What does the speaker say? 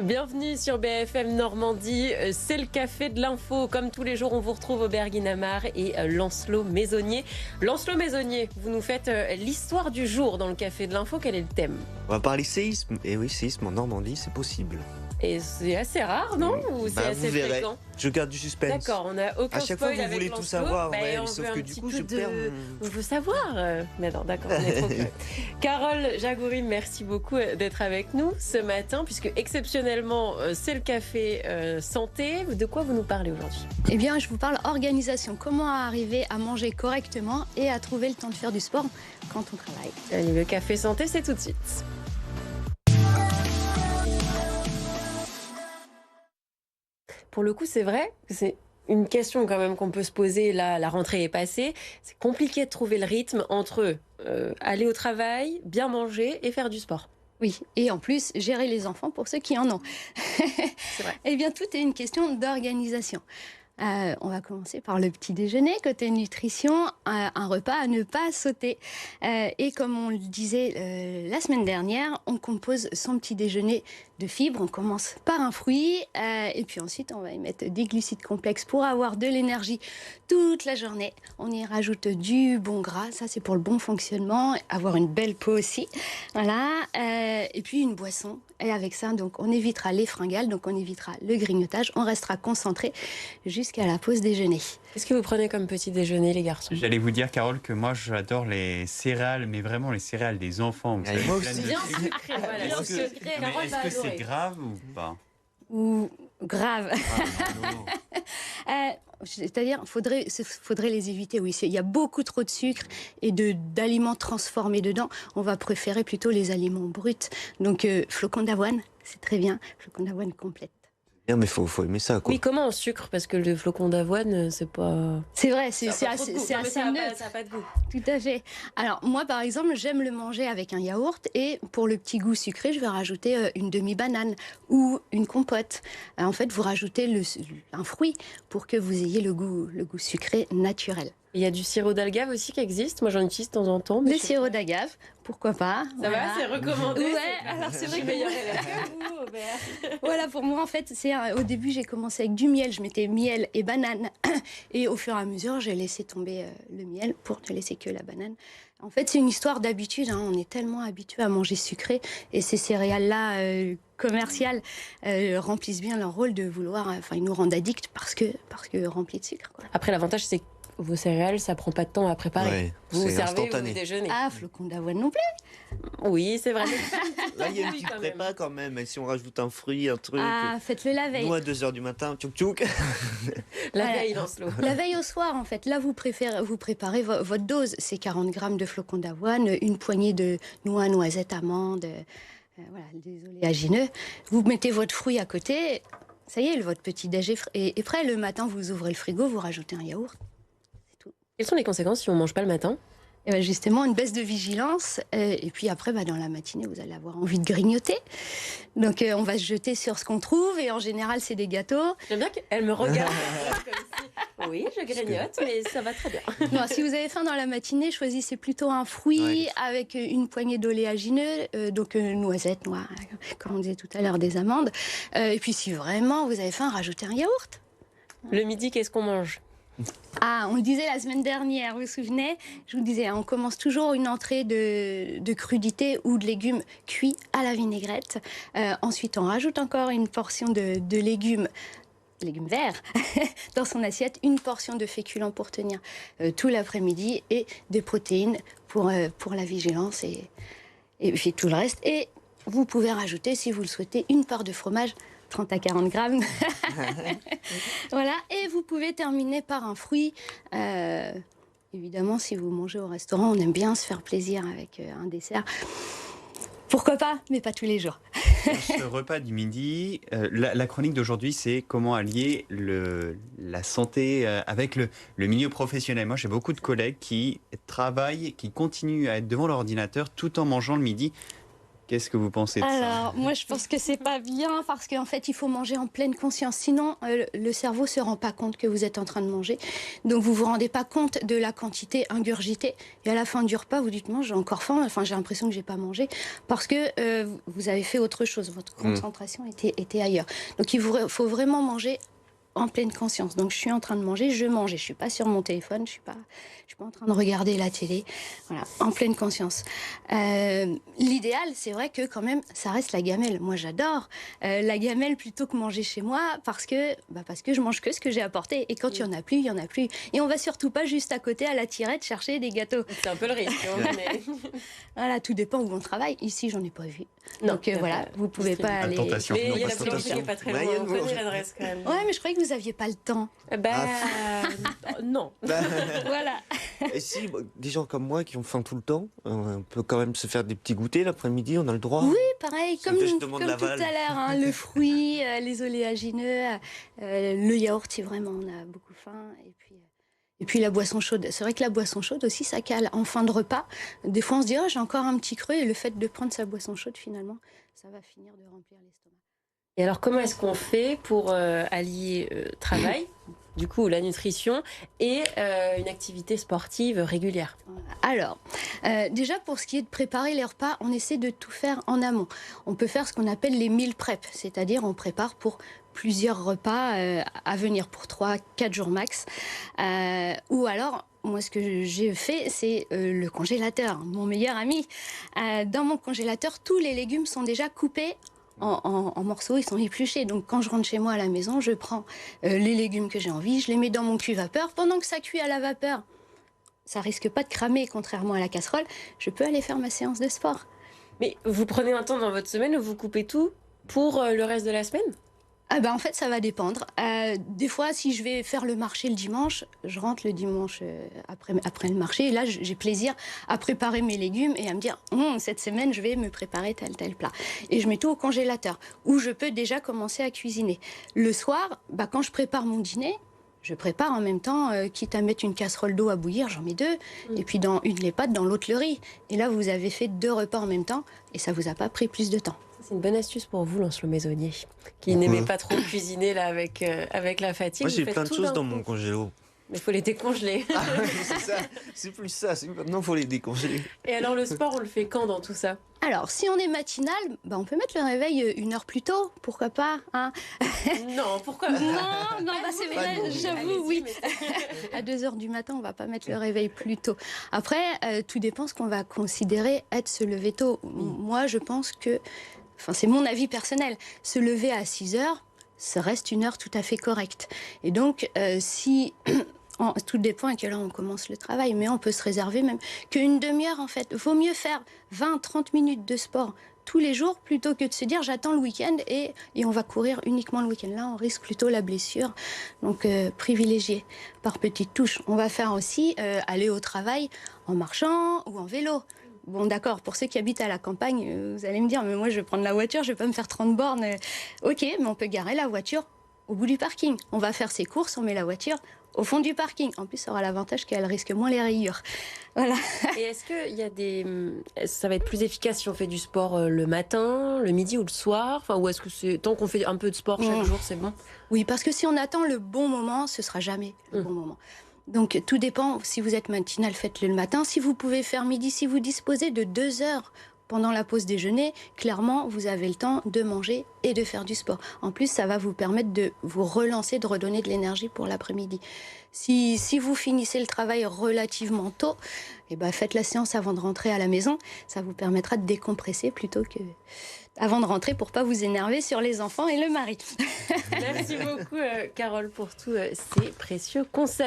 Bienvenue sur BFM Normandie, c'est le café de l'info. Comme tous les jours, on vous retrouve Aubert Guinamard et Lancelot Maisonnier. Lancelot Maisonnier, vous nous faites l'histoire du jour dans le café de l'info. Quel est le thème? On va parler séisme. Et oui, séisme en Normandie, c'est possible. Et c'est assez rare, non? Ou c'est assez vous verrez. fréquent? Je garde du suspense. D'accord, on n'a aucun À chaque fois, spoil vous avec voulez tout Lancelot. savoir. Bah, Ouais, on sauf veut que un du petit coup, peu je perds On veut savoir. Mais non, d'accord, on est trop curieux. Carole Jagouri, merci beaucoup d'être avec nous ce matin, puisque exceptionnellement, c'est le café santé. De quoi vous nous parlez aujourd'hui? Eh bien, je vous parle organisation. Comment arriver à manger correctement et à trouver le temps de faire du sport quand on travaille. Allez, le café santé, c'est tout de suite. Pour le coup, c'est vrai, c'est une question quand même qu'on peut se poser. Là, la rentrée est passée. C'est compliqué de trouver le rythme entre aller au travail, bien manger et faire du sport. Oui, et en plus, gérer les enfants pour ceux qui en ont. C'est vrai. Eh bien, tout est une question d'organisation. On va commencer par le petit déjeuner. Côté nutrition, un repas à ne pas sauter. Et comme on le disait la semaine dernière, on compose son petit déjeuner de fibres. On commence par un fruit et puis ensuite on va y mettre des glucides complexes pour avoir de l'énergie toute la journée. On y rajoute du bon gras, ça c'est pour le bon fonctionnement, avoir une belle peau aussi. Voilà. Et puis une boisson. Et avec ça, donc, on évitera les fringales, donc on évitera le grignotage. On restera concentré jusqu'à la pause déjeuner. Qu'est-ce que vous prenez comme petit déjeuner, les garçons? J'allais vous dire, Carole, que moi j'adore les céréales, mais vraiment les céréales des enfants. Vous savez, moi pleines aussi. de Bien sucre. sucré, voilà. Est-ce bien que, sucré. mais Carole est-ce va que c'est adorer. grave ou pas? Ou grave. Ah, non. C'est-à-dire, faudrait les éviter. Oui, il y a beaucoup trop de sucre et d'aliments transformés dedans. On va préférer plutôt les aliments bruts. Donc, flocons d'avoine, c'est très bien. Flocons d'avoine complète. Bien, mais faut aimer ça, quoi. Oui, comment en sucre? Parce que le flocon d'avoine, c'est pas... C'est vrai, c'est Ça a pas trop de assez, goût. c'est Non, mais assez ça a pas- neutre. ça a pas de goût. Tout à fait. Alors, moi, par exemple, j'aime le manger avec un yaourt et pour le petit goût sucré, je vais rajouter une demi-banane ou une compote. En fait, vous rajoutez un fruit pour que vous ayez le goût sucré naturel. Il y a du sirop d'agave aussi qui existe. Moi, j'en utilise de temps en temps. mais Le je sais sirop pas. d'agave, pourquoi pas. Ça va, c'est recommandé. Ouais, c'est- alors c'est vrai Je suis que meilleure élève que vous, Aubert. Voilà, pour moi, en fait, au début, j'ai commencé avec du miel. Je mettais miel et banane. Et au fur et à mesure, j'ai laissé tomber le miel pour ne laisser que la banane. En fait, c'est une histoire d'habitude. Hein. On est tellement habitué à manger sucré. Et ces céréales-là commerciales remplissent bien leur rôle de vouloir... Enfin, ils nous rendent addicts parce que remplis de sucre, quoi. Après, l'avantage, c'est que vos céréales, ça prend pas de temps à préparer. Ouais, Vous c'est servez, instantané. vous déjeunez. Ah, flocons d'avoine non plus. Oui, c'est vrai. Là, il y a une Oui, petite quand même. prépa quand même. Et si on rajoute un fruit, un truc. Ah, faites-le la veille. Nous, à 2h du matin, tchouk tchouk. La Voilà. veille, Lancelot. La veille au soir, en fait, là, vous préparez votre dose. C'est 40 grammes de flocons d'avoine, une poignée de noix, noisettes, amandes, voilà, des oléagineux. Vous mettez votre fruit à côté. Ça y est, votre petit déj est prêt. Le matin, vous ouvrez le frigo, vous rajoutez un yaourt. C'est tout. Quelles sont les conséquences si on mange pas le matin? Et ben justement, une baisse de vigilance. Et puis après, dans la matinée, vous allez avoir envie de grignoter. Donc, on va se jeter sur ce qu'on trouve. Et en général, c'est des gâteaux. J'aime bien qu'elle me regarde comme si... Oui, je grignote, mais ça va très bien. Non, si vous avez faim dans la matinée, choisissez plutôt un fruit Ouais. avec une poignée d'oléagineux, donc noisettes, noix, comme on disait tout à l'heure, des amandes. Et puis si vraiment vous avez faim, rajoutez un yaourt. Le midi, qu'est-ce qu'on mange? Ah, on le disait la semaine dernière, vous vous souvenez? Je vous disais, on commence toujours une entrée de crudités ou de légumes cuits à la vinaigrette. Ensuite, on rajoute encore une portion de légumes verts dans son assiette, une portion de féculents pour tenir tout l'après-midi et des protéines pour la vigilance et puis tout le reste. Et vous pouvez rajouter, si vous le souhaitez, une part de fromage, 30 à 40 grammes. Voilà, et vous pouvez terminer par un fruit. Évidemment, si vous mangez au restaurant, on aime bien se faire plaisir avec un dessert. Pourquoi pas, mais pas tous les jours. Pour ce repas du midi, la chronique d'aujourd'hui, c'est comment allier la santé avec le milieu professionnel. Moi, j'ai beaucoup de collègues qui travaillent, qui continuent à être devant l'ordinateur tout en mangeant le midi. Qu'est-ce que vous pensez de ça? Alors, moi, je pense que c'est pas bien parce qu'en fait, il faut manger en pleine conscience. Sinon, le cerveau se rend pas compte que vous êtes en train de manger. Donc, vous vous rendez pas compte de la quantité ingurgitée. Et à la fin du repas, vous dites, moi, j'ai encore faim. Enfin, j'ai l'impression que j'ai pas mangé parce que vous avez fait autre chose. Votre concentration était ailleurs. Donc, faut vraiment manger en pleine conscience. Donc, je suis en train de manger, je mange. Je suis pas sur mon téléphone, je suis pas en train de regarder la télé. Voilà, en pleine conscience. L'idéal, c'est vrai que quand même, ça reste la gamelle. Moi, j'adore la gamelle plutôt que manger chez moi parce que je mange que ce que j'ai apporté. Et quand il y en a plus, il y en a plus. Et on va surtout pas juste à côté à la tirette chercher des gâteaux. C'est un peu le risque. Mais... Voilà, tout dépend où on travaille. Ici, j'en ai pas vu. Non, donc voilà, vous pouvez pas aller. Tentation. Mais Non, il y a pas la boulangerie qui n'est pas très loin. On connaît l'adresse quand même. Ouais, mais je croyais que vous aviez pas le temps. Non. Voilà. Et si, des gens comme moi qui ont faim tout le temps, on peut quand même se faire des petits goûters l'après-midi, on a le droit. Oui, pareil, C'est comme peut-être tout demande à l'aval. l'heure, hein, le fruit, les oléagineux, le yaourt si vraiment on a beaucoup faim, et puis la boisson chaude. C'est vrai que la boisson chaude aussi, ça cale en fin de repas. Des fois, on se dit, oh, j'ai encore un petit creux, et le fait de prendre sa boisson chaude, finalement, ça va finir de remplir l'estomac. Et alors, comment est-ce qu'on fait pour allier travail, du coup la nutrition, et une activité sportive régulière? Alors, déjà pour ce qui est de préparer les repas, on essaie de tout faire en amont. On peut faire ce qu'on appelle les meal prep, c'est-à-dire on prépare pour plusieurs repas à venir, pour 3-4 jours max. Ou alors, moi ce que j'ai fait, c'est le congélateur, mon meilleur ami. Dans mon congélateur, tous les légumes sont déjà coupés en morceaux, ils sont épluchés. Donc quand je rentre chez moi à la maison, je prends les légumes que j'ai envie, je les mets dans mon cuit-vapeur. Pendant que ça cuit à la vapeur, ça risque pas de cramer, contrairement à la casserole, je peux aller faire ma séance de sport. Mais vous prenez un temps dans votre semaine où vous coupez tout pour le reste de la semaine? En fait, ça va dépendre. Des fois, si je vais faire le marché le dimanche, je rentre le dimanche après le marché. Et là, j'ai plaisir à préparer mes légumes et à me dire, cette semaine, je vais me préparer tel plat. Et je mets tout au congélateur, où je peux déjà commencer à cuisiner. Le soir, quand je prépare mon dîner, je prépare en même temps, quitte à mettre une casserole d'eau à bouillir, j'en mets 2. Et puis dans une les pâtes, dans l'autre le riz. Et là, vous avez fait 2 repas en même temps et ça vous a pas pris plus de temps. C'est une bonne astuce pour vous, Lancelot Maisonnier, qui n'aimait pas trop cuisiner là, avec la fatigue. Moi, j'ai Vous faites plein de tout choses d'un dans coup. mon congélo. Mais il faut les décongeler. Ah, c'est ça, c'est plus ça. Maintenant, il faut les décongeler. Et alors, le sport, on le fait quand dans tout ça? Alors, si on est matinal, on peut mettre le réveil 1 heure plus tôt, pourquoi pas, hein. Non, pourquoi? Non, c'est vrai, j'avoue, Allez-y, oui. mais- À 2 heures du matin, on va pas mettre le réveil plus tôt. Après, tout dépend ce qu'on va considérer être se lever tôt. Moi, je pense que, c'est mon avis personnel, se lever à 6 heures, ça reste une heure tout à fait correcte. Et donc, si... Tout dépend à quelle heure on commence le travail, mais on peut se réserver même qu'une demi-heure en fait. Vaut mieux faire 20-30 minutes de sport tous les jours plutôt que de se dire j'attends le week-end et on va courir uniquement le week-end. Là, on risque plutôt la blessure. Donc, privilégier par petites touches. On va faire aussi aller au travail en marchant ou en vélo. Bon, d'accord, pour ceux qui habitent à la campagne, vous allez me dire, mais moi je vais prendre la voiture, je vais pas me faire 30 bornes. Ok, mais on peut garer la voiture au bout du parking. On va faire ses courses, on met la voiture au fond du parking. En plus, ça aura l'avantage qu'elle risque moins les rayures. Voilà. Et est-ce qu'il y a ça va être plus efficace si on fait du sport le matin, le midi ou le soir? Ou est-ce que c'est tant qu'on fait un peu de sport chaque jour, c'est bon? Oui, parce que si on attend le bon moment, ce sera jamais le bon moment. Donc, tout dépend. Si vous êtes matinal, faites-le le matin. Si vous pouvez faire midi, si vous disposez de 2 heures pendant la pause déjeuner, clairement, vous avez le temps de manger et de faire du sport. En plus, ça va vous permettre de vous relancer, de redonner de l'énergie pour l'après-midi. Si vous finissez le travail relativement tôt, faites la séance avant de rentrer à la maison. Ça vous permettra de décompresser plutôt que avant de rentrer pour pas vous énerver sur les enfants et le mari. Merci beaucoup, Carole, pour tous ces précieux conseils.